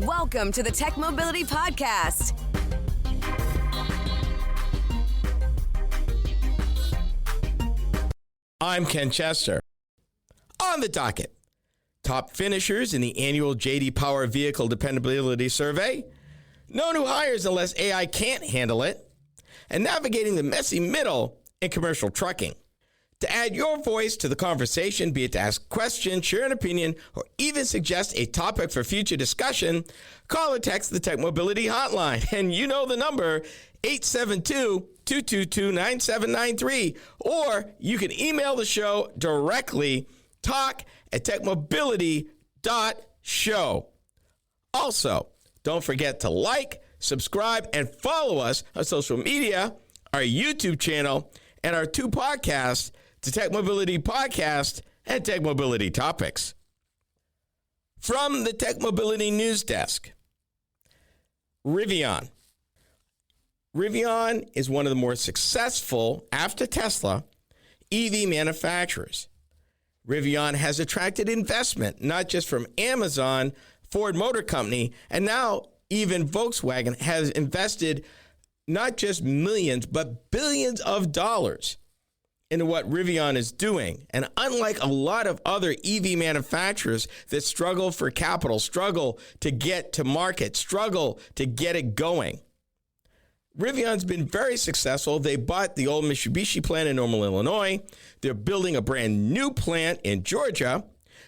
Welcome to the Tech Mobility Podcast. I'm Ken Chester. On the docket, top finishers in the annual J.D. Power Vehicle Dependability Survey, no new hires unless AI can't handle it, and navigating the messy middle in commercial trucking. To add your voice to the conversation, be it to ask questions, share an opinion, or even suggest a topic for future discussion, call or text the Tech Mobility Hotline. And you know the number, 872-222-9793. Or you can email the show directly, talk@techmobility.show. Also, don't forget to like, subscribe, and follow us on social media, our YouTube channel, and our two podcasts, the Tech Mobility Podcast and Tech Mobility Topics. From the Tech Mobility News Desk, Rivian. Rivian is one of the more successful, after Tesla, EV manufacturers. Rivian has attracted investment, not just from Amazon, Ford Motor Company, and now even Volkswagen has invested not just millions, but billions of dollars into what Rivian is doing. And unlike a lot of other EV manufacturers that struggle for capital, struggle to get to market, struggle to get it going, Rivian's been very successful. They bought the old Mitsubishi plant in Normal, Illinois. They're building a brand new plant in Georgia.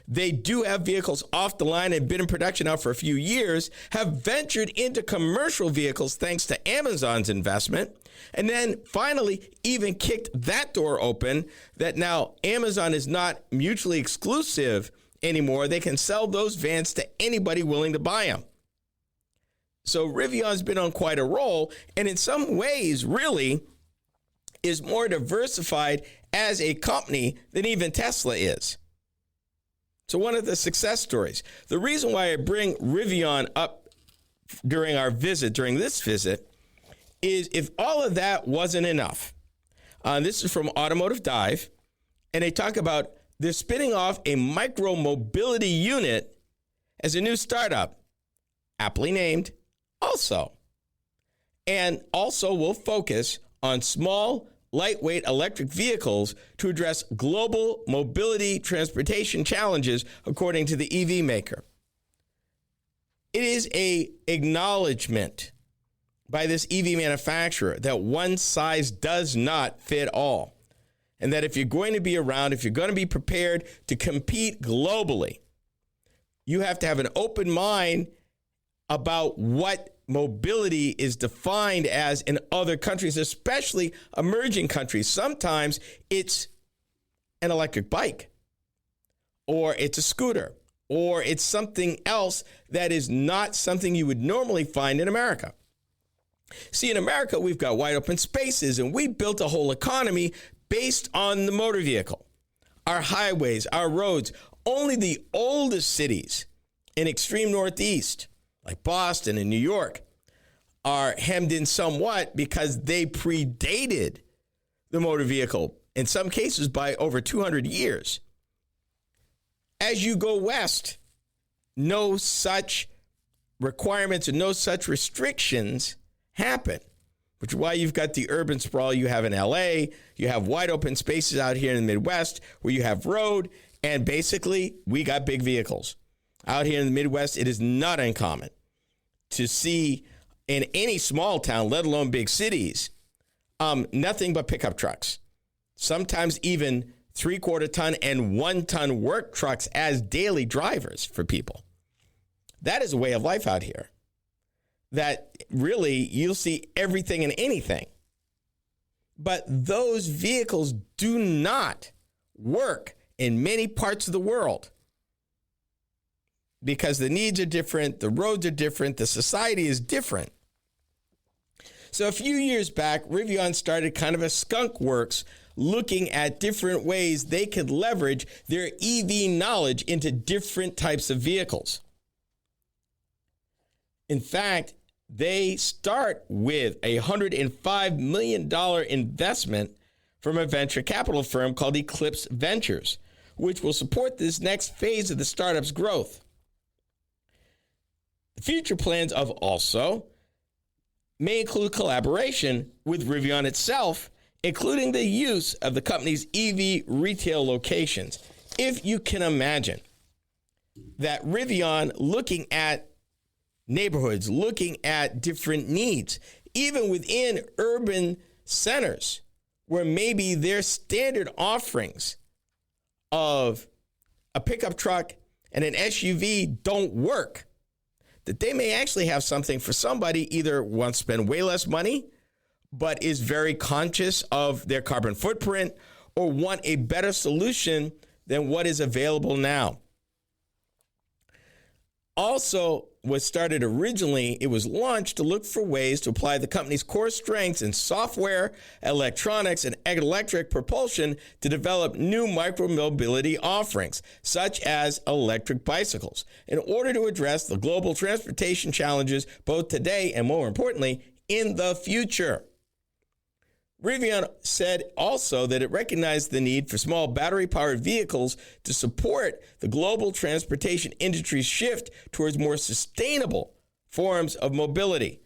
They do have vehicles off the line and been in production now for a few years, have ventured into commercial vehicles thanks to Amazon's investment, and then finally even kicked that door open that now Amazon is not mutually exclusive anymore. They can sell those vans to anybody willing to buy them. So Rivian's been on quite a roll, and in some ways really is more diversified as a company than even Tesla is. So one of the success stories. The reason why I bring Rivian up during this visit, is if all of that wasn't enough. This is from Automotive Dive, and they talk about they're spinning off a micromobility unit as a new startup, aptly named Also. And Also will focus on small, lightweight electric vehicles to address global mobility transportation challenges, according to the EV maker. It is an acknowledgement by this EV manufacturer that one size does not fit all, and that if you're going to be around, if you're going to be prepared to compete globally, you have to have an open mind about what mobility is defined as in other countries, especially emerging countries. Sometimes it's an electric bike, or it's a scooter, or it's something else that is not something you would normally find in America. See, in America, we've got wide open spaces, and we built a whole economy based on the motor vehicle. Our highways, our roads, only the oldest cities in extreme Northeast, like Boston and New York, are hemmed in somewhat because they predated the motor vehicle, in some cases by over 200 years. As you go west, no such requirements and no such restrictions happen, which is why you've got the urban sprawl you have in LA. You have wide open spaces out here in the Midwest where you have road, and basically we got big vehicles. Out here in the Midwest, it is not uncommon to see in any small town, let alone big cities, nothing but pickup trucks. Sometimes even 3/4 ton and 1 ton work trucks as daily drivers for people. That is a way of life out here that really you'll see everything and anything. But those vehicles do not work in many parts of the world, because the needs are different, the roads are different, the society is different. So a few years back, Rivian started kind of a skunk works, looking at different ways they could leverage their EV knowledge into different types of vehicles. In fact, they start with a $105 million investment from a venture capital firm called Eclipse Ventures, which will support this next phase of the startup's growth. The future plans of also may include collaboration with Rivian itself, including the use of the company's EV retail locations. If you can imagine that Rivian looking at neighborhoods, looking at different needs, even within urban centers, where maybe their standard offerings of a pickup truck and an SUV don't work, that they may actually have something for somebody either wants to spend way less money, but is very conscious of their carbon footprint, or want a better solution than what is available now. Also, what started originally, it was launched to look for ways to apply the company's core strengths in software, electronics, and electric propulsion to develop new micromobility offerings, such as electric bicycles, in order to address the global transportation challenges both today and, more importantly, in the future. Rivian said also that it recognized the need for small battery-powered vehicles to support the global transportation industry's shift towards more sustainable forms of mobility.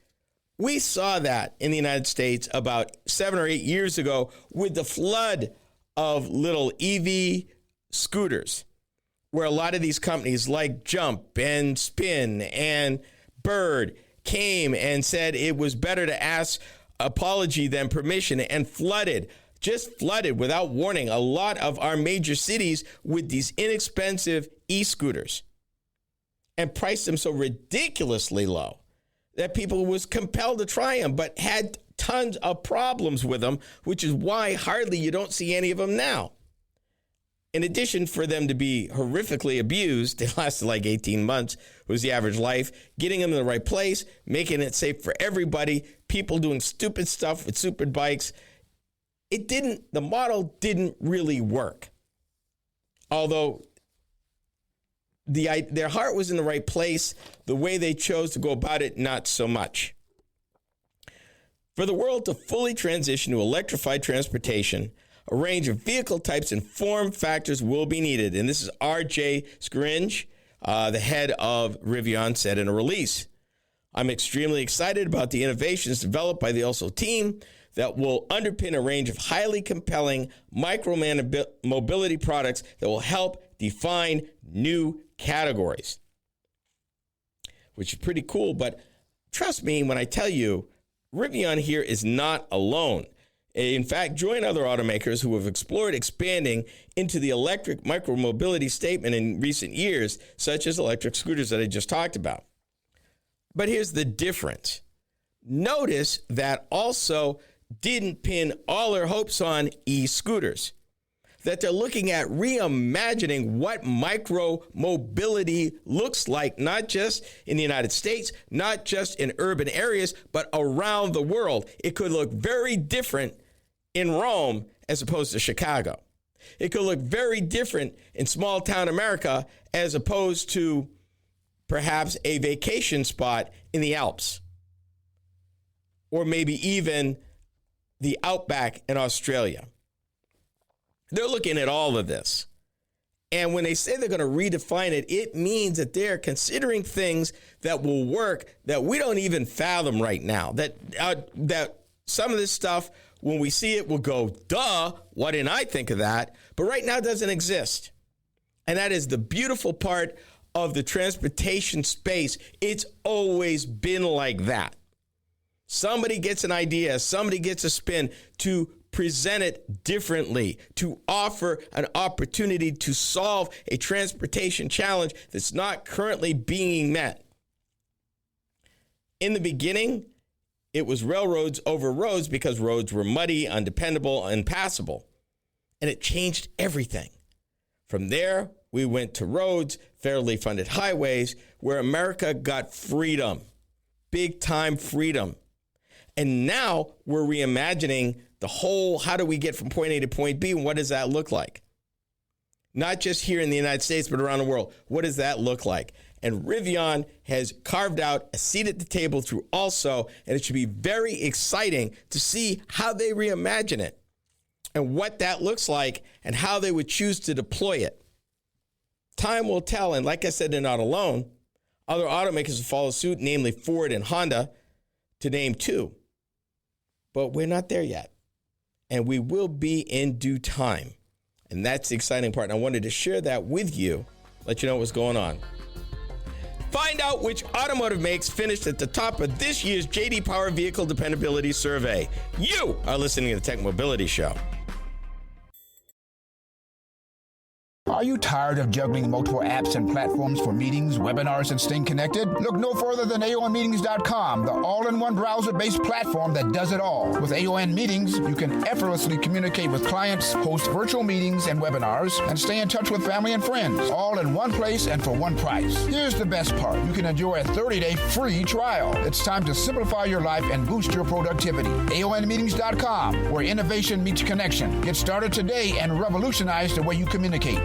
We saw that in the United States about 7 or 8 years ago with the flood of little EV scooters, where a lot of these companies like Jump and Spin and Bird came and said it was better to ask apology than permission, and flooded without warning a lot of our major cities with these inexpensive e-scooters, and priced them so ridiculously low that people was compelled to try them, but had tons of problems with them, which is why hardly you don't see any of them now. In addition, for them to be horrifically abused, they lasted like 18 months, was the average life, getting them in the right place, making it safe for everybody, people doing stupid stuff with stupid bikes. The model didn't really work. Although their heart was in the right place, the way they chose to go about it, not so much. For the world to fully transition to electrified transportation, a range of vehicle types and form factors will be needed. And this is R.J. Scaringe, the head of Rivian, said in a release. I'm extremely excited about the innovations developed by the OSO team that will underpin a range of highly compelling micro-mobility products that will help define new categories, which is pretty cool. But trust me when I tell you, Rivian here is not alone. In fact, join other automakers who have explored expanding into the electric micromobility statement in recent years, such as electric scooters that I just talked about. But here's the difference. Notice that also didn't pin all their hopes on e-scooters, that they're looking at reimagining what micromobility looks like, not just in the United States, not just in urban areas, but around the world. It could look very different in Rome as opposed to Chicago. It could look very different in small town America as opposed to perhaps a vacation spot in the Alps, or maybe even the outback in Australia. They're looking at all of this. And when they say they're going to redefine it, it means that they're considering things that will work that we don't even fathom right now. That some of this stuff, when we see it, we'll go, duh, why didn't I think of that? But right now it doesn't exist. And that is the beautiful part of the transportation space. It's always been like that. Somebody gets an idea, somebody gets a spin to present it differently, to offer an opportunity to solve a transportation challenge that's not currently being met. In the beginning, it was railroads over roads because roads were muddy, undependable, impassable. And it changed everything. From there, we went to roads, federally funded highways, where America got freedom, big time freedom. And now we're reimagining the whole, how do we get from point A to point B, and what does that look like? Not just here in the United States, but around the world. What does that look like? And Rivian has carved out a seat at the table through also, and it should be very exciting to see how they reimagine it and what that looks like and how they would choose to deploy it. Time will tell, and like I said, they're not alone. Other automakers will follow suit, namely Ford and Honda, to name two. But we're not there yet. And we will be in due time. And that's the exciting part. And I wanted to share that with you, let you know what's going on. Find out which automotive makes finished at the top of this year's J.D. Power Vehicle Dependability Survey. You are listening to the Tech Mobility Show. Are you tired of juggling multiple apps and platforms for meetings, webinars, and staying connected? Look no further than AONmeetings.com, the all-in-one browser-based platform that does it all. With AON Meetings, you can effortlessly communicate with clients, host virtual meetings and webinars, and stay in touch with family and friends, all in one place and for one price. Here's the best part. You can enjoy a 30-day free trial. It's time to simplify your life and boost your productivity. AONmeetings.com, where innovation meets connection. Get started today and revolutionize the way you communicate.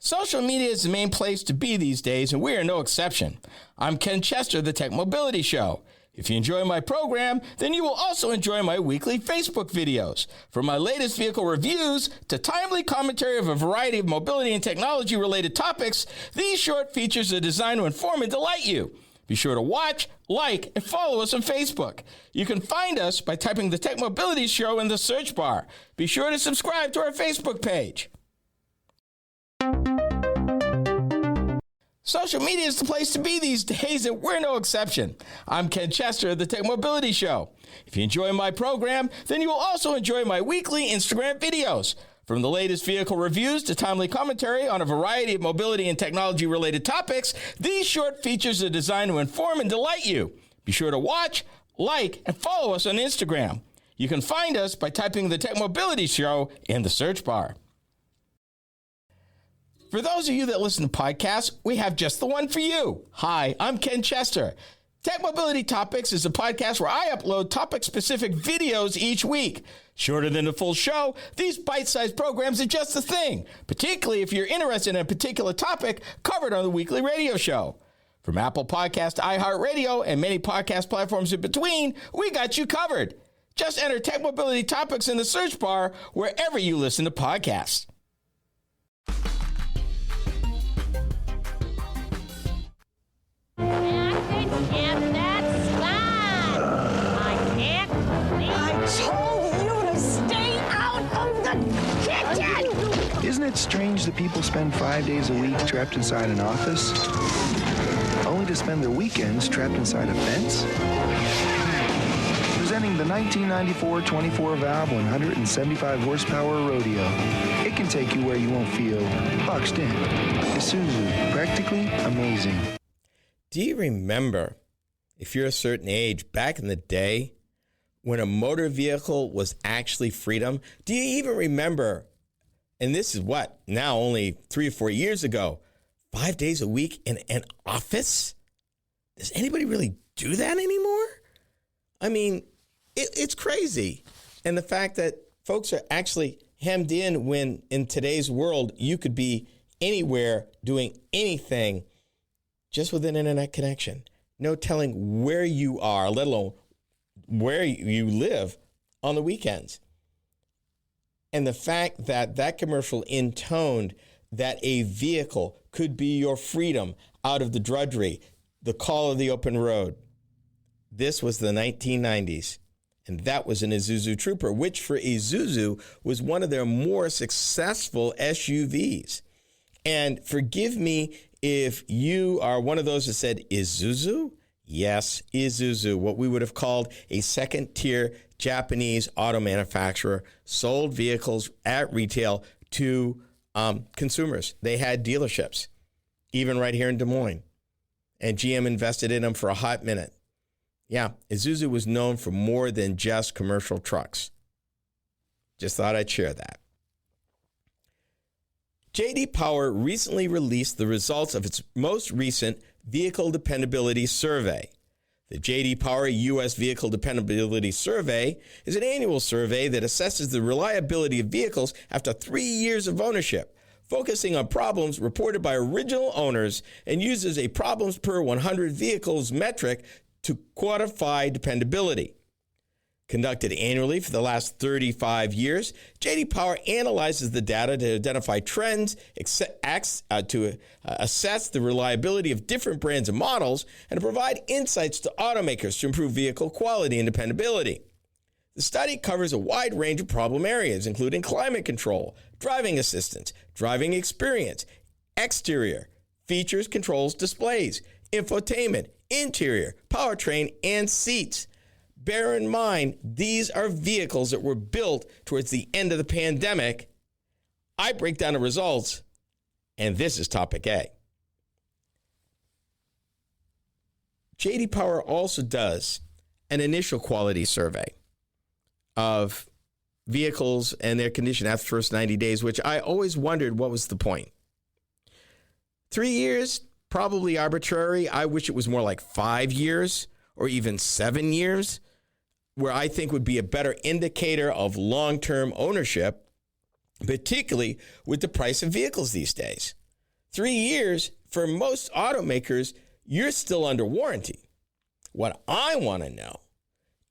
Social media is the main place to be these days, and we are no exception. I'm Ken Chester, the Tech Mobility Show. If you enjoy my program, then you will also enjoy my weekly Facebook videos. From my latest vehicle reviews to timely commentary of a variety of mobility and technology-related topics, these short features are designed to inform and delight you. Be sure to watch, like, and follow us on Facebook. You can find us by typing the Tech Mobility Show in the search bar. Be sure to subscribe to our Facebook page. Social media is the place to be these days, and we're no exception. I'm Ken Chester of the Tech Mobility Show. If you enjoy my program, then you will also enjoy my weekly Instagram videos. From the latest vehicle reviews to timely commentary on a variety of mobility and technology-related topics, these short features are designed to inform and delight you. Be sure to watch, like, and follow us on Instagram. You can find us by typing the Tech Mobility Show in the search bar. For those of you that listen to podcasts, we have just the one for you. Hi, I'm Ken Chester. Tech Mobility Topics is a podcast where I upload topic-specific videos each week. Shorter than the full show, these bite-sized programs are just the thing, particularly if you're interested in a particular topic covered on the weekly radio show. From Apple Podcast to iHeartRadio and many podcast platforms in between, we got you covered. Just enter Tech Mobility Topics in the search bar wherever you listen to podcasts. Isn't it strange that people spend 5 days a week trapped inside an office, only to spend their weekends trapped inside a fence? Presenting the 1994 24-valve 175 horsepower Rodeo. It can take you where you won't feel boxed in. Isuzu, practically amazing. Do you remember, if you're a certain age, back in the day, when a motor vehicle was actually freedom? Do you even remember, and this is what, now only 3 or 4 years ago, 5 days a week in an office? Does anybody really do that anymore? I mean, it's crazy. And the fact that folks are actually hemmed in when in today's world, you could be anywhere doing anything just with an internet connection. No telling where you are, let alone where you live on the weekends. And the fact that that commercial intoned that a vehicle could be your freedom out of the drudgery, the call of the open road. This was the 1990s, and that was an Isuzu Trooper, which for Isuzu was one of their more successful SUVs. And forgive me if you are one of those that said Isuzu. Yes, Isuzu, what we would have called a second-tier Japanese auto manufacturer, sold vehicles at retail to consumers. They had dealerships, even right here in Des Moines. And GM invested in them for a hot minute. Yeah, Isuzu was known for more than just commercial trucks. Just thought I'd share that. J.D. Power recently released the results of its most recent Vehicle Dependability Survey. The J.D. Power U.S. Vehicle Dependability Survey is an annual survey that assesses the reliability of vehicles after 3 years of ownership, focusing on problems reported by original owners and uses a problems per 100 vehicles metric to quantify dependability. Conducted annually for the last 35 years, J.D. Power analyzes the data to identify trends, to assess the reliability of different brands and models, and to provide insights to automakers to improve vehicle quality and dependability. The study covers a wide range of problem areas, including climate control, driving assistance, driving experience, exterior, features, controls, displays, infotainment, interior, powertrain, and seats. Bear in mind, these are vehicles that were built towards the end of the pandemic. I break down the results, and this is topic A. J.D. Power also does an initial quality survey of vehicles and their condition after the first 90 days, which I always wondered what was the point. 3 years, probably arbitrary. I wish it was more like 5 years or even 7 years, where I think would be a better indicator of long-term ownership, particularly with the price of vehicles these days. 3 years, for most automakers, you're still under warranty. What I want to know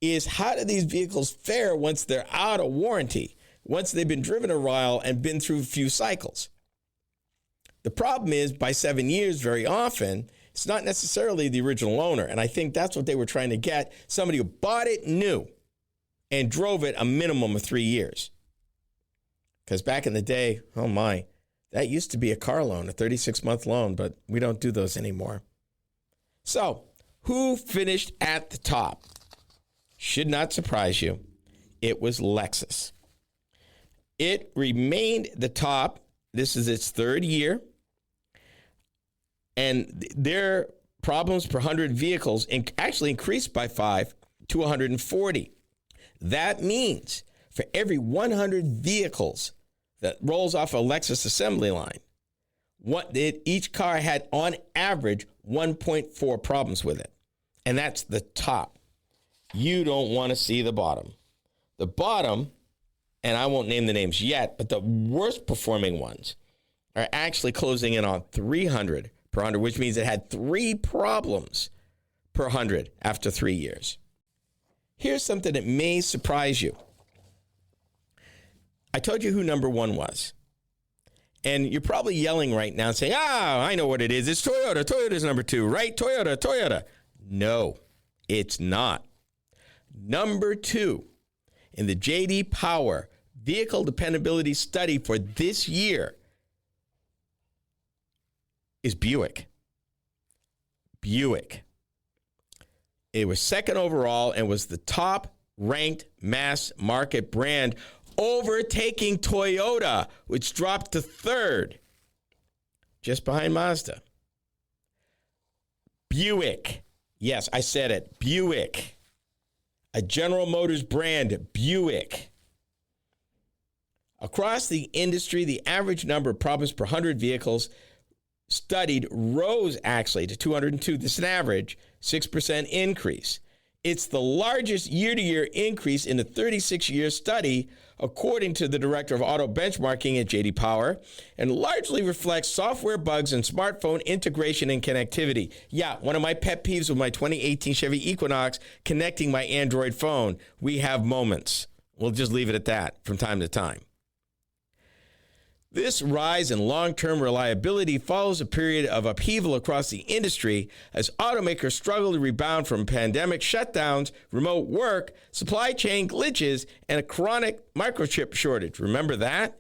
is, how do these vehicles fare once they're out of warranty, once they've been driven a while and been through a few cycles? The problem is, by 7 years, very often, it's not necessarily the original owner. And I think that's what they were trying to get. Somebody who bought it new and drove it a minimum of 3 years. Because back in the day, oh my, that used to be a car loan, a 36-month loan, but we don't do those anymore. So, who finished at the top? Should not surprise you. It was Lexus. It remained the top. This is its third year. And their problems per 100 vehicles actually increased by 5 to 140. That means for every 100 vehicles that rolls off a Lexus assembly line, each car had on average 1.4 problems with it. And that's the top. You don't want to see the bottom. The bottom, and I won't name the names yet, but the worst performing ones are actually closing in on 300 per 100, which means it had 3 problems per 100 after 3 years. Here's something that may surprise you. I told you who number 1 was. And you're probably yelling right now saying, I know what it is. It's Toyota. Toyota's number 2, right? Toyota. No, it's not. Number 2 in the J.D. Power Vehicle Dependability Study for this year is Buick. It was second overall and was the top ranked mass market brand, overtaking Toyota, which dropped to third, just behind Mazda. Buick. Yes, I said it. Buick. A General Motors brand, Buick. Across the industry, the average number of problems per 100 vehicles studied rose actually to 202. This is an average 6% increase. It's the largest year-to-year increase in a 36-year study, according to the director of auto benchmarking at J.D. Power, and largely reflects software bugs and smartphone integration and connectivity. Yeah, one of my pet peeves with my 2018 Chevy Equinox, connecting my Android phone. We have moments. We'll just leave it at that from time to time. This rise in long-term reliability follows a period of upheaval across the industry as automakers struggle to rebound from pandemic shutdowns, remote work, supply chain glitches, and a chronic microchip shortage. Remember that?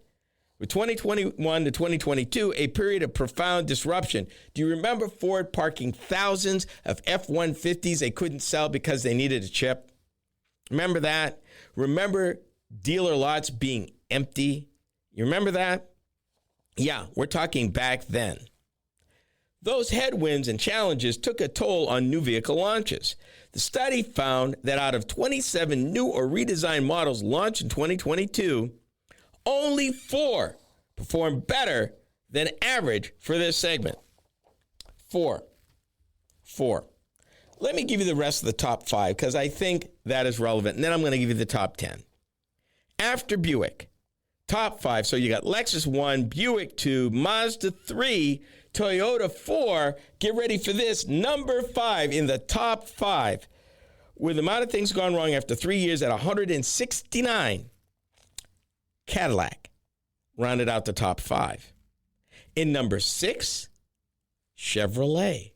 With 2021 to 2022, a period of profound disruption. Do you remember Ford parking thousands of F-150s they couldn't sell because they needed a chip? Remember that? Remember dealer lots being empty? You remember that? Yeah, we're talking back then. Those headwinds and challenges took a toll on new vehicle launches. The study found that out of 27 new or redesigned models launched in 2022, only 4 performed better than average for this segment. 4. Let me give you the rest of the top 5 because I think that is relevant. And then I'm going to give you the top 10. After Buick, top 5. So you got Lexus 1, Buick 2, Mazda 3, Toyota 4. Get ready for this. Number 5 in the top 5 with the amount of things gone wrong after 3 years at 169, Cadillac rounded out the top 5. In number 6, Chevrolet.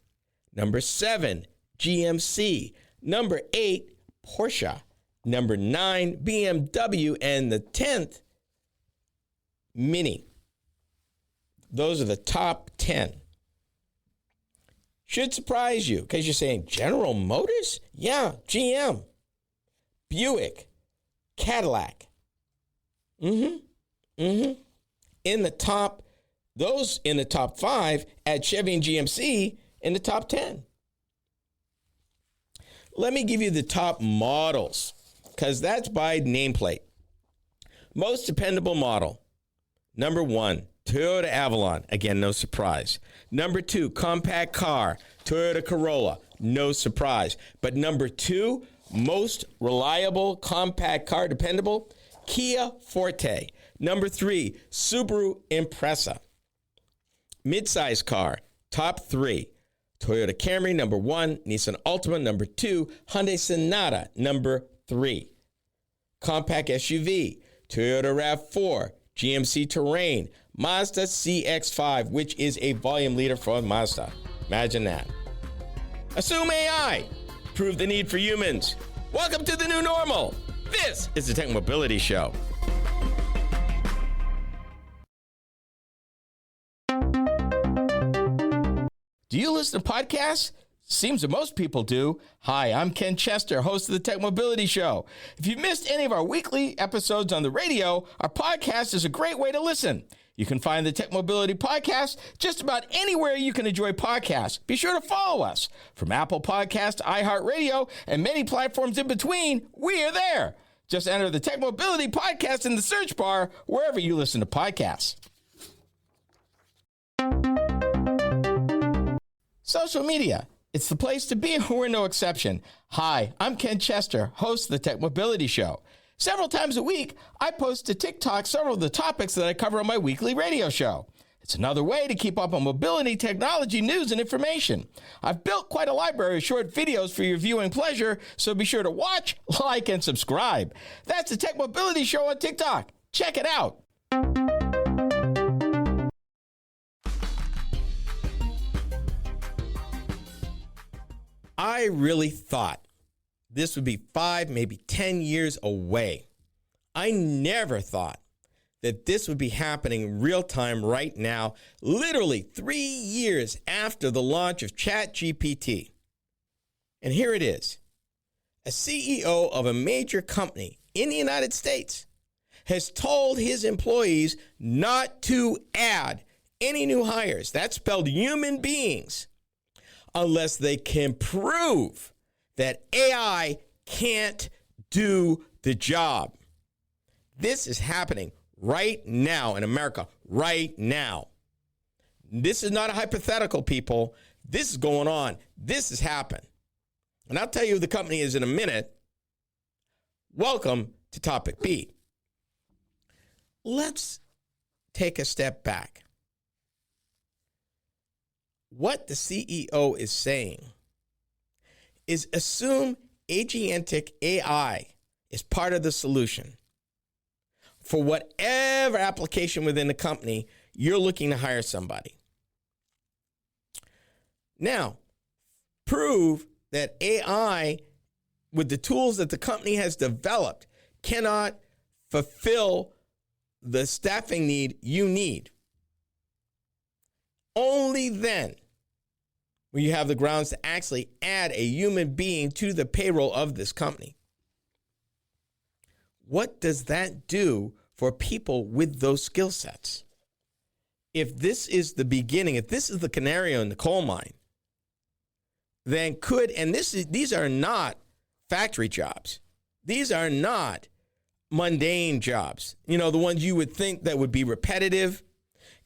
Number 7, GMC. Number 8, Porsche. Number 9, BMW. And the 10th, Mini. Those are the top 10. Should surprise you because you're saying General Motors? Yeah, GM, Buick, Cadillac. In the top, those in the top 5 at Chevy and GMC in the top 10. Let me give you the top models because that's by nameplate. Most dependable model. Number 1, Toyota Avalon. Again, no surprise. Number 2, compact car, Toyota Corolla. No surprise. But number 2, most reliable compact car, dependable, Kia Forte. Number 3, Subaru Impreza. Midsize car, top 3, Toyota Camry, number 1, Nissan Altima, number 2, Hyundai Sonata, number 3. Compact SUV, Toyota RAV4, GMC Terrain, Mazda CX-5, which is a volume leader for Mazda. Imagine that. Assume AI. Prove the need for humans. Welcome to the new normal. This is the Tech Mobility Show. Do you listen to podcasts? Seems that most people do. Hi, I'm Ken Chester, host of the Tech Mobility Show. If you missed any of our weekly episodes on the radio, our podcast is a great way to listen. You can find the Tech Mobility Podcast just about anywhere you can enjoy podcasts. Be sure to follow us. From Apple Podcasts, iHeartRadio, and many platforms in between, we are there. Just enter the Tech Mobility Podcast in the search bar wherever you listen to podcasts. Social media. It's the place to be, and we're no exception. Hi, I'm Ken Chester, host of the Tech Mobility Show. Several times a week, I post to TikTok several of the topics that I cover on my weekly radio show. It's another way to keep up on mobility, technology, news, and information. I've built quite a library of short videos for your viewing pleasure, so be sure to watch, like, and subscribe. That's the Tech Mobility Show on TikTok. Check it out. I really thought this would be 5, maybe 10 years away. I never thought that this would be happening real time right now, literally 3 years after the launch of ChatGPT. And here it is. A CEO of a major company in the United States has told his employees not to add any new hires. That's spelled human beings, unless they can prove that AI can't do the job. This is happening right now in America, right now. This is not a hypothetical, people. This is going on. This has happened. And I'll tell you who the company is in a minute. Welcome to Topic B. Let's take a step back. What the CEO is saying is assume agentic AI is part of the solution for whatever application within the company you're looking to hire somebody. Now, prove that AI, with the tools that the company has developed, cannot fulfill the staffing need you need. Only then will you have the grounds to actually add a human being to the payroll of this company. What does that do for people with those skill sets? If this is the beginning, if this is the canary in the coal mine, then these are not factory jobs. These are not mundane jobs. You know, the ones you would think that would be repetitive,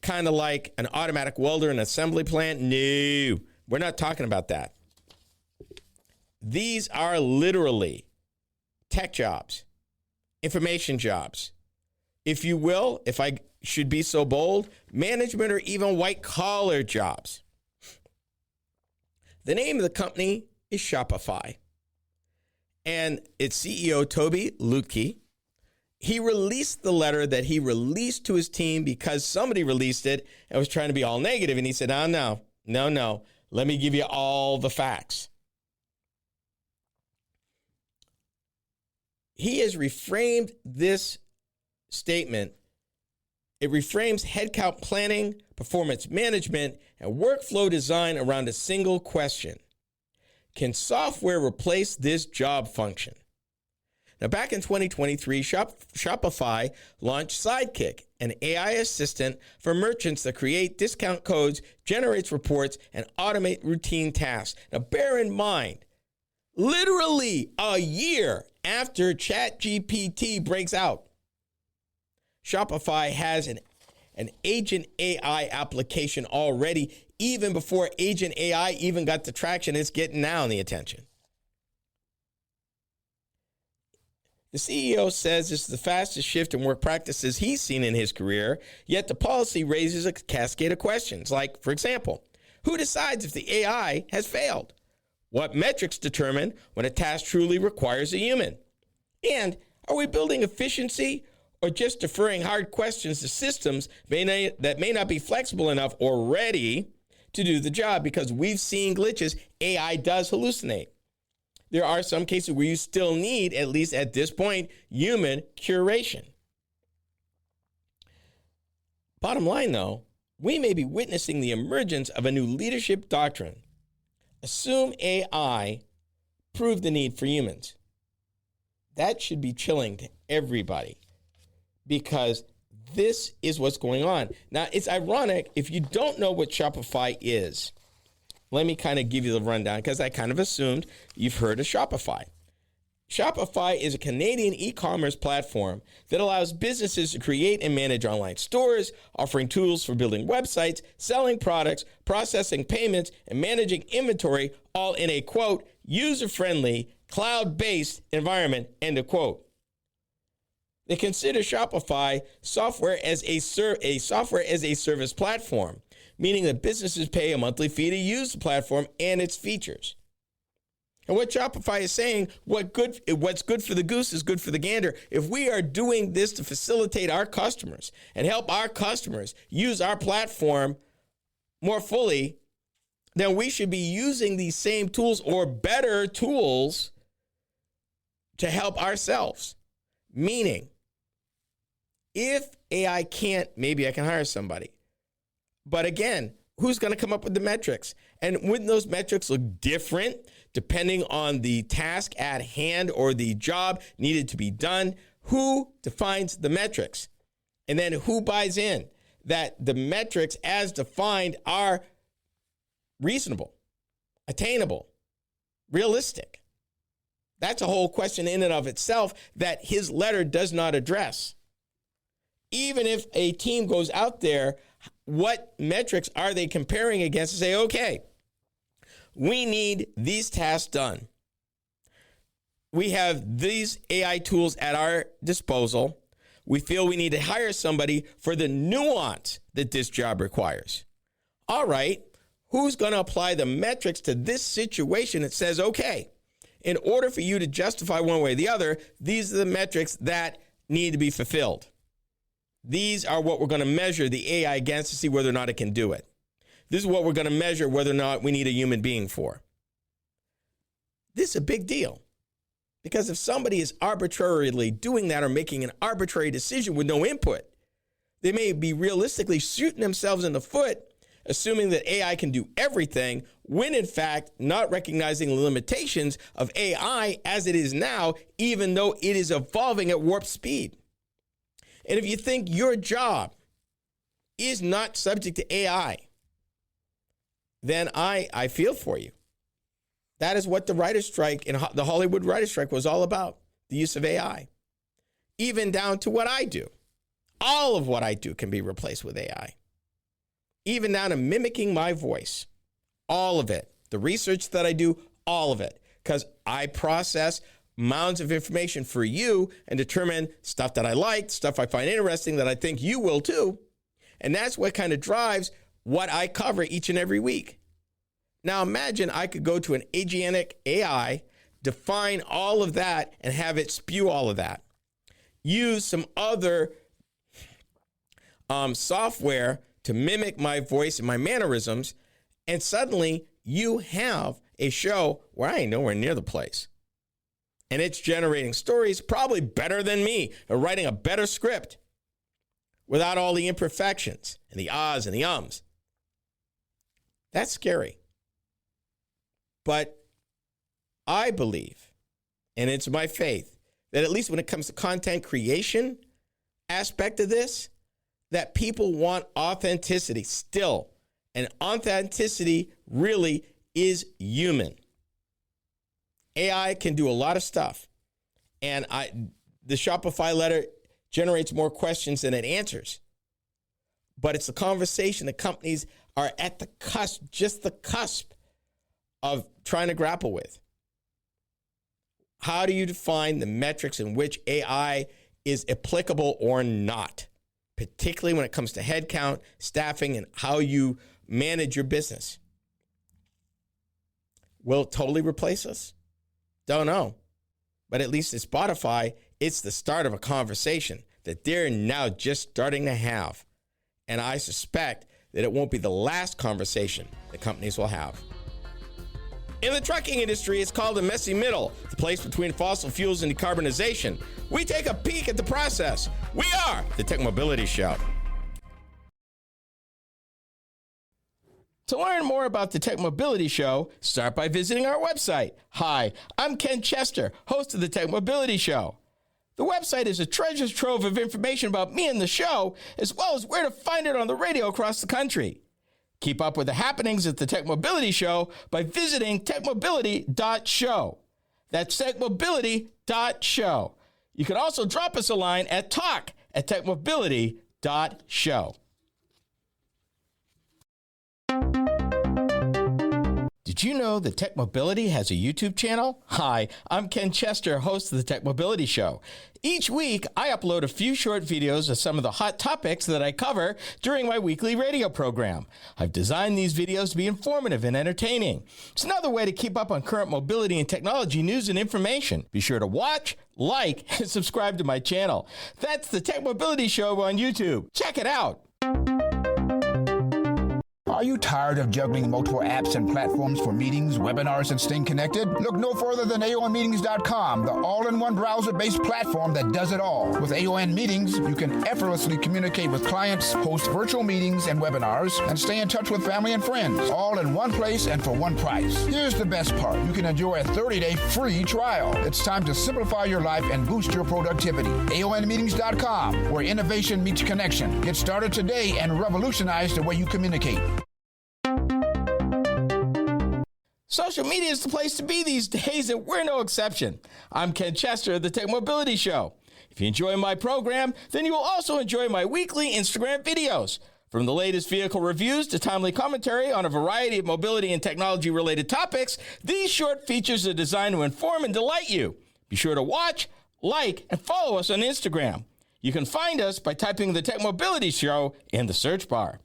kind of like an automatic welder in an assembly plant. No, we're not talking about that. These are literally tech jobs, information jobs. If you will, if I should be so bold, management or even white-collar jobs. The name of the company is Shopify. And its CEO, Toby Lutke, he released the letter that he released to his team because somebody released it and was trying to be all negative. And he said, no. Let me give you all the facts. He has reframed this statement. It reframes headcount planning, performance management, and workflow design around a single question. Can software replace this job function? Now, back in 2023, Shopify launched Sidekick, an AI assistant for merchants that create discount codes, generates reports, and automate routine tasks. Now, bear in mind, literally a year after ChatGPT breaks out, Shopify has an agent AI application already, even before agent AI even got the traction it's getting now in the attention. The CEO says this is the fastest shift in work practices he's seen in his career, yet the policy raises a cascade of questions. Like, for example, who decides if the AI has failed? What metrics determine when a task truly requires a human? And are we building efficiency or just deferring hard questions to systems that may not be flexible enough or ready to do the job? Because we've seen glitches. AI does hallucinate. There are some cases where you still need, at least at this point, human curation. Bottom line, though, we may be witnessing the emergence of a new leadership doctrine. Assume AI proved the need for humans. That should be chilling to everybody because this is what's going on. Now, it's ironic if you don't know what Shopify is. Let me kind of give you the rundown because I kind of assumed you've heard of Shopify. Shopify is a Canadian e-commerce platform that allows businesses to create and manage online stores, offering tools for building websites, selling products, processing payments, and managing inventory, all in a, quote, user-friendly, cloud-based environment, end of quote. They consider Shopify software as a service platform, meaning that businesses pay a monthly fee to use the platform and its features. And what Shopify is saying, what's good for the goose is good for the gander. If we are doing this to facilitate our customers and help our customers use our platform more fully, then we should be using these same tools or better tools to help ourselves. Meaning, if AI can't, maybe I can hire somebody. But again, who's going to come up with the metrics? And wouldn't those metrics look different depending on the task at hand or the job needed to be done? Who defines the metrics? And then who buys in that the metrics as defined are reasonable, attainable, realistic? That's a whole question in and of itself that his letter does not address. Even if a team goes out there, what metrics are they comparing against to say, okay, we need these tasks done. We have these AI tools at our disposal. We feel we need to hire somebody for the nuance that this job requires. All right, who's going to apply the metrics to this situation that says, okay, in order for you to justify one way or the other, these are the metrics that need to be fulfilled. These are what we're going to measure the AI against to see whether or not it can do it. This is what we're going to measure whether or not we need a human being for. This is a big deal. Because if somebody is arbitrarily doing that or making an arbitrary decision with no input, they may be realistically shooting themselves in the foot, assuming that AI can do everything, when in fact not recognizing the limitations of AI as it is now, even though it is evolving at warp speed. And if you think your job is not subject to AI, then I feel for you. That is what the writer's strike and the Hollywood writer's strike was all about, the use of AI. Even down to what I do. All of what I do can be replaced with AI. Even down to mimicking my voice. All of it. The research that I do, all of it. Because I process mounds of information for you and determine stuff that I like, stuff I find interesting that I think you will too. And that's what kind of drives what I cover each and every week. Now imagine I could go to an agentic AI, define all of that and have it spew all of that. Use some other software to mimic my voice and my mannerisms, and suddenly you have a show where I ain't nowhere near the place. And it's generating stories probably better than me, or writing a better script without all the imperfections and the ahs and the ums. That's scary. But I believe, and it's my faith, that at least when it comes to content creation aspect of this, that people want authenticity still. And authenticity really is human. AI can do a lot of stuff. And the Shopify letter generates more questions than it answers. But it's a conversation that companies are at the cusp, just the cusp of trying to grapple with. How do you define the metrics in which AI is applicable or not, particularly when it comes to headcount, staffing, and how you manage your business? Will it totally replace us? Don't know. But at least at Spotify, it's the start of a conversation that they're now just starting to have. And I suspect that it won't be the last conversation that companies will have. In the trucking industry, it's called a messy middle, the place between fossil fuels and decarbonization. We take a peek at the process. We are the Tech Mobility Show. To learn more about the Tech Mobility Show, start by visiting our website. Hi, I'm Ken Chester, host of the Tech Mobility Show. The website is a treasure trove of information about me and the show, as well as where to find it on the radio across the country. Keep up with the happenings at the Tech Mobility Show by visiting techmobility.show. That's techmobility.show. You can also drop us a line at talk@techmobility.show. Did you know that Tech Mobility has a YouTube channel? Hi, I'm Ken Chester, host of the Tech Mobility Show. Each week, I upload a few short videos of some of the hot topics that I cover during my weekly radio program. I've designed these videos to be informative and entertaining. It's another way to keep up on current mobility and technology news and information. Be sure to watch, like, and subscribe to my channel. That's the Tech Mobility Show on YouTube. Check it out. Are you tired of juggling multiple apps and platforms for meetings, webinars, and staying connected? Look no further than AONmeetings.com, the all-in-one browser-based platform that does it all. With AON Meetings, you can effortlessly communicate with clients, host virtual meetings and webinars, and stay in touch with family and friends, all in one place and for one price. Here's the best part. You can enjoy a 30-day free trial. It's time to simplify your life and boost your productivity. AONmeetings.com, where innovation meets connection. Get started today and revolutionize the way you communicate. Social media is the place to be these days, and we're no exception. I'm Ken Chester of the Tech Mobility Show. If you enjoy my program, then you will also enjoy my weekly Instagram videos. From the latest vehicle reviews to timely commentary on a variety of mobility and technology-related topics, these short features are designed to inform and delight you. Be sure to watch, like, and follow us on Instagram. You can find us by typing the Tech Mobility Show in the search bar.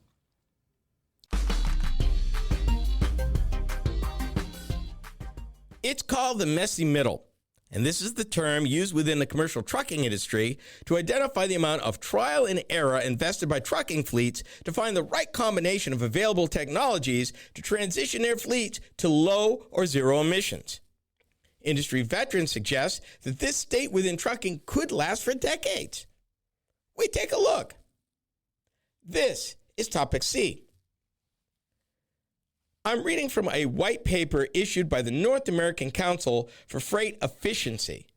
It's called the messy middle, and this is the term used within the commercial trucking industry to identify the amount of trial and error invested by trucking fleets to find the right combination of available technologies to transition their fleets to low or zero emissions. Industry veterans suggest that this state within trucking could last for decades. We take a look. This is Topic C. I'm reading from a white paper issued by the North American Council for Freight Efficiency,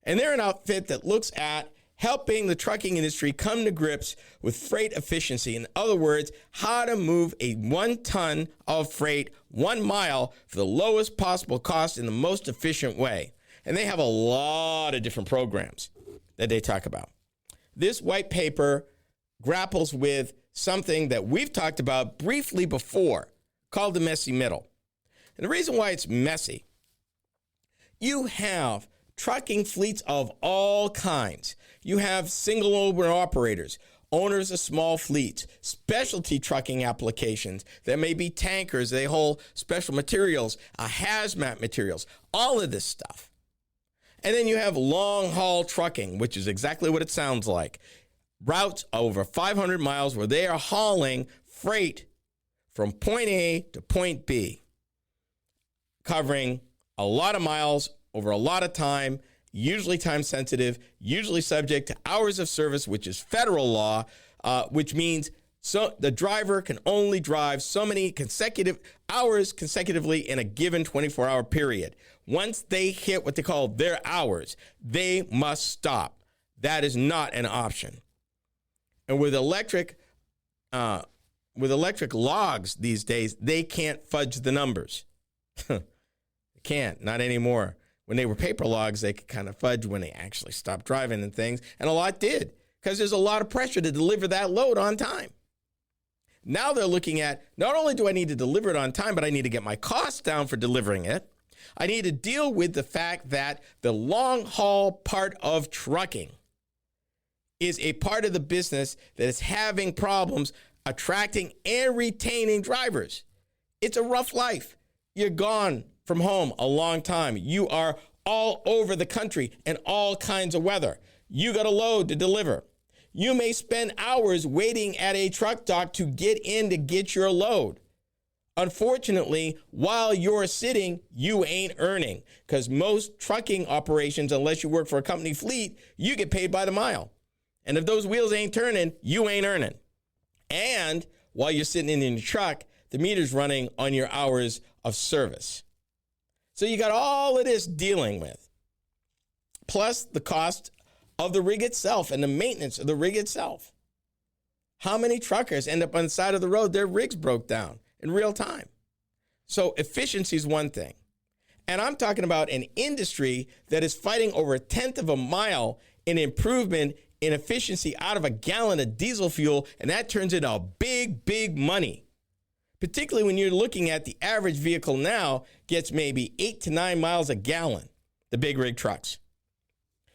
and they're an outfit that looks at helping the trucking industry come to grips with freight efficiency. In other words, how to move a 1 ton of freight 1 mile for the lowest possible cost in the most efficient way. And they have a lot of different programs that they talk about. This white paper grapples with something that we've talked about briefly before, called the messy middle. And the reason why it's messy, you have trucking fleets of all kinds. You have single owner operators, owners of small fleets, specialty trucking applications that may be tankers, they hold special materials, hazmat materials, all of this stuff. And then you have long-haul trucking, which is exactly what it sounds like. Routes over 500 miles where they are hauling freight from point A to point B, covering a lot of miles over a lot of time, usually time sensitive, usually subject to hours of service, which is federal law, which means the driver can only drive so many consecutive hours consecutively in a given 24-hour period. Once they hit what they call their hours, they must stop. That is not an option. And with electric logs these days, they can't fudge the numbers. They can't, not anymore. When they were paper logs, they could kind of fudge when they actually stopped driving and things, and a lot did, because there's a lot of pressure to deliver that load on time. Now they're looking at, not only do I need to deliver it on time, but I need to get my costs down for delivering it. I need to deal with the fact that the long haul part of trucking is a part of the business that is having problems attracting and retaining drivers. It's a rough life. You're gone from home a long time. You are all over the country in all kinds of weather. You got a load to deliver. You may spend hours waiting at a truck dock to get in to get your load. Unfortunately, while you're sitting, you ain't earning, because most trucking operations, unless you work for a company fleet, you get paid by the mile. And if those wheels ain't turning, you ain't earning. And while you're sitting in your truck, the meter's running on your hours of service. So you got all of this dealing with, plus the cost of the rig itself and the maintenance of the rig itself. How many truckers end up on the side of the road, their rigs broke down in real time? So efficiency is one thing. And I'm talking about an industry that is fighting over a tenth of a mile in improvement in efficiency out of a gallon of diesel fuel, and that turns into big, big money. Particularly when you're looking at the average vehicle now gets maybe 8 to 9 miles a gallon, the big rig trucks.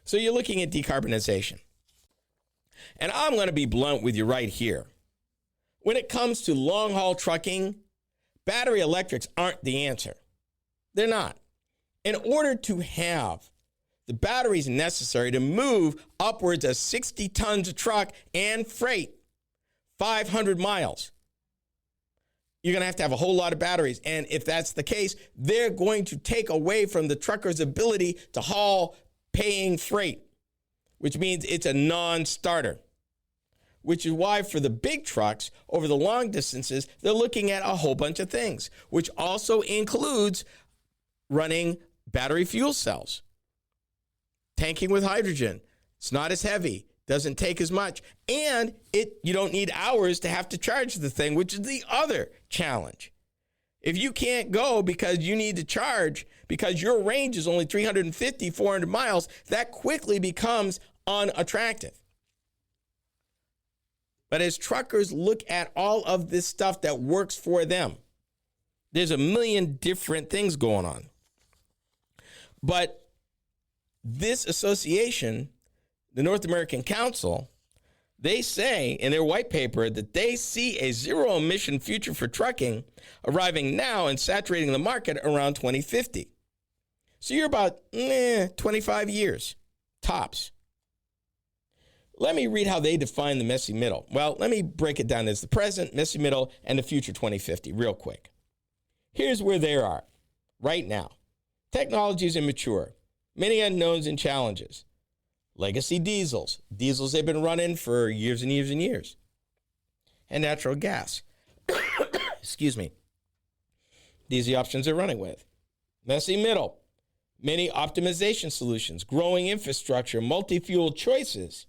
So you're looking at decarbonization. And I'm going to be blunt with you right here. When it comes to long-haul trucking, battery electrics aren't the answer. They're not. In order to have the batteries necessary to move upwards of 60 tons of truck and freight 500 miles, you're going to have a whole lot of batteries. And if that's the case, they're going to take away from the trucker's ability to haul paying freight, which means it's a non-starter, which is why for the big trucks over the long distances, they're looking at a whole bunch of things, which also includes running battery fuel cells, tanking with hydrogen. It's not as heavy, doesn't take as much, and you don't need hours to have to charge the thing, which is the other challenge. If you can't go because you need to charge because your range is only 350, 400 miles, that quickly becomes unattractive. But as truckers look at all of this stuff that works for them, there's a million different things going on. But this association, the North American Council, they say in their white paper that they see a zero-emission future for trucking arriving now and saturating the market around 2050. So you're about 25 years, tops. Let me read how they define the messy middle. Well, let me break it down as the present, messy middle, and the future 2050 real quick. Here's where they are right now. Technology is immature. Many unknowns and challenges. Legacy diesels. Diesels they've been running for years and years and years. And natural gas. Excuse me. These are the options they're running with. Messy middle. Many optimization solutions, growing infrastructure, multi-fuel choices.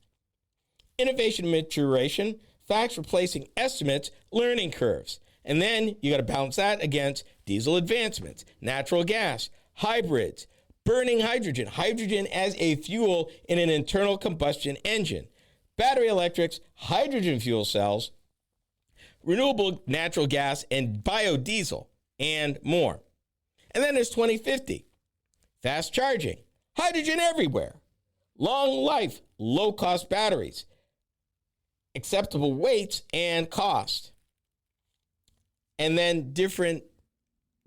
Innovation maturation, facts replacing estimates, learning curves. And then you got to balance that against diesel advancements, natural gas, hybrids, burning hydrogen, hydrogen as a fuel in an internal combustion engine, battery electrics, hydrogen fuel cells, renewable natural gas, and biodiesel, and more. And then there's 2050, fast charging, hydrogen everywhere, long life, low-cost batteries, acceptable weights and cost, and then different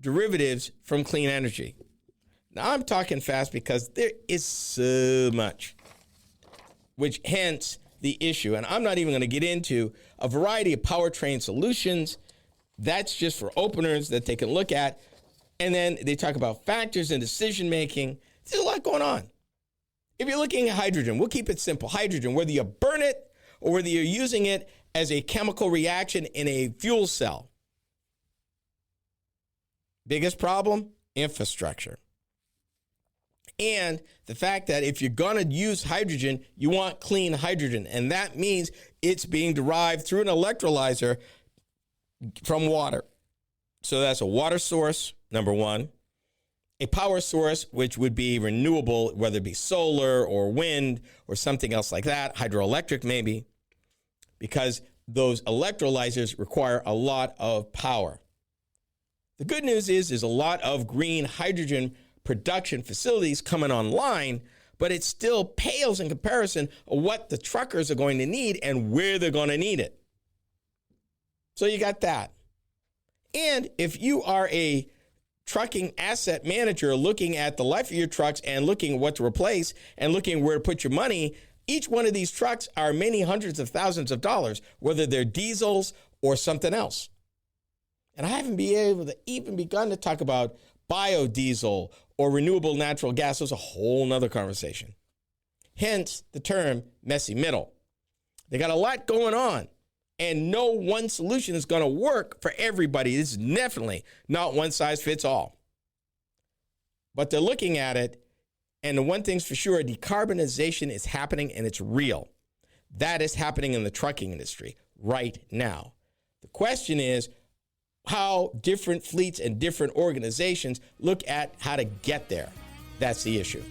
derivatives from clean energy. Now, I'm talking fast because there is so much, which hence the issue. And I'm not even going to get into a variety of powertrain solutions. That's just for openers that they can look at. And then they talk about factors in decision-making. There's a lot going on. If you're looking at hydrogen, we'll keep it simple. Hydrogen, whether you burn it or whether you're using it as a chemical reaction in a fuel cell. Biggest problem? Infrastructure. And the fact that if you're going to use hydrogen, you want clean hydrogen. And that means it's being derived through an electrolyzer from water. So that's a water source, number one. A power source, which would be renewable, whether it be solar or wind or something else like that, hydroelectric maybe, because those electrolyzers require a lot of power. The good news is there's a lot of green hydrogen production facilities coming online, but it still pales in comparison of what the truckers are going to need and where they're going to need it. So you got that. And if you are a trucking asset manager looking at the life of your trucks and looking at what to replace and looking where to put your money, each one of these trucks are many hundreds of thousands of dollars, whether they're diesels or something else. And I haven't been able to even begun to talk about biodiesel or renewable natural gas. That's a whole nother conversation. Hence the term messy middle. They got a lot going on, and no one solution is going to work for everybody. This is definitely not one size fits all. But they're looking at it, and the one thing's for sure, decarbonization is happening, and it's real. That is happening in the trucking industry right now. The question is, how different fleets and different organizations look at how to get there. That's the issue.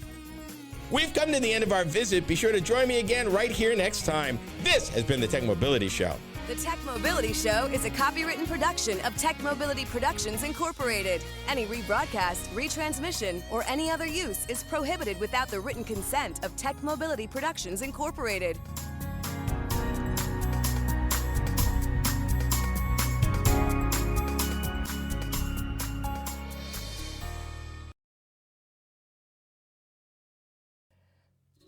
We've come to the end of our visit. Be sure to join me again right here next time. This has been the Tech Mobility Show. The Tech Mobility Show is a copywritten production of Tech Mobility Productions, Incorporated. Any rebroadcast, retransmission, or any other use is prohibited without the written consent of Tech Mobility Productions, Incorporated.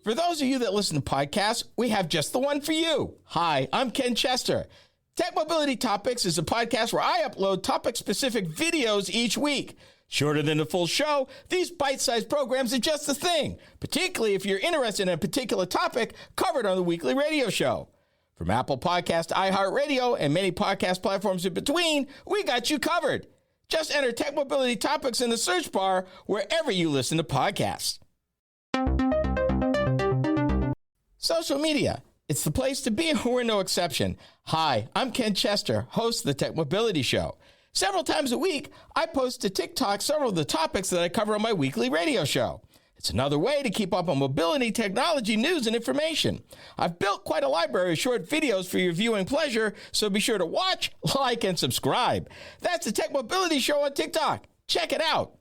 For those of you that listen to podcasts, we have just the one for you. Hi, I'm Ken Chester. Tech Mobility Topics is a podcast where I upload topic-specific videos each week. Shorter than the full show, these bite-sized programs are just the thing, particularly if you're interested in a particular topic covered on the weekly radio show. From Apple Podcast to iHeartRadio and many podcast platforms in between, we got you covered. Just enter Tech Mobility Topics in the search bar wherever you listen to podcasts. Social media. It's the place to be, and we're no exception. Hi, I'm Ken Chester, host of the Tech Mobility Show. Several times a week, I post to TikTok several of the topics that I cover on my weekly radio show. It's another way to keep up on mobility, technology, news, and information. I've built quite a library of short videos for your viewing pleasure, so be sure to watch, like, and subscribe. That's the Tech Mobility Show on TikTok. Check it out.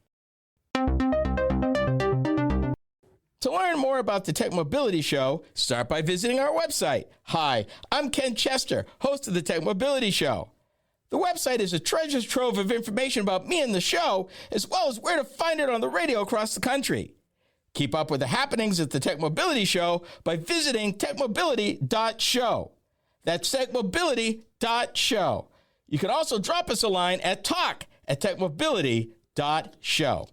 To learn more about the Tech Mobility Show, start by visiting our website. Hi, I'm Ken Chester, host of the Tech Mobility Show. The website is a treasure trove of information about me and the show, as well as where to find it on the radio across the country. Keep up with the happenings at the Tech Mobility Show by visiting techmobility.show. That's techmobility.show. You can also drop us a line at talk@techmobility.show.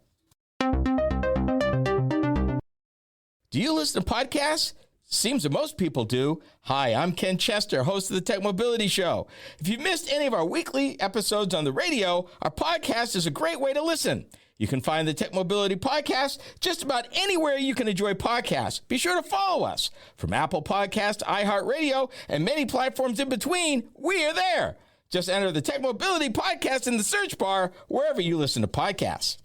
Do you listen to podcasts? Seems that most people do. Hi, I'm Ken Chester, host of the Tech Mobility Show. If you've missed any of our weekly episodes on the radio, our podcast is a great way to listen. You can find the Tech Mobility Podcast just about anywhere you can enjoy podcasts. Be sure to follow us. From Apple Podcasts to iHeartRadio and many platforms in between, we are there. Just enter the Tech Mobility Podcast in the search bar wherever you listen to podcasts.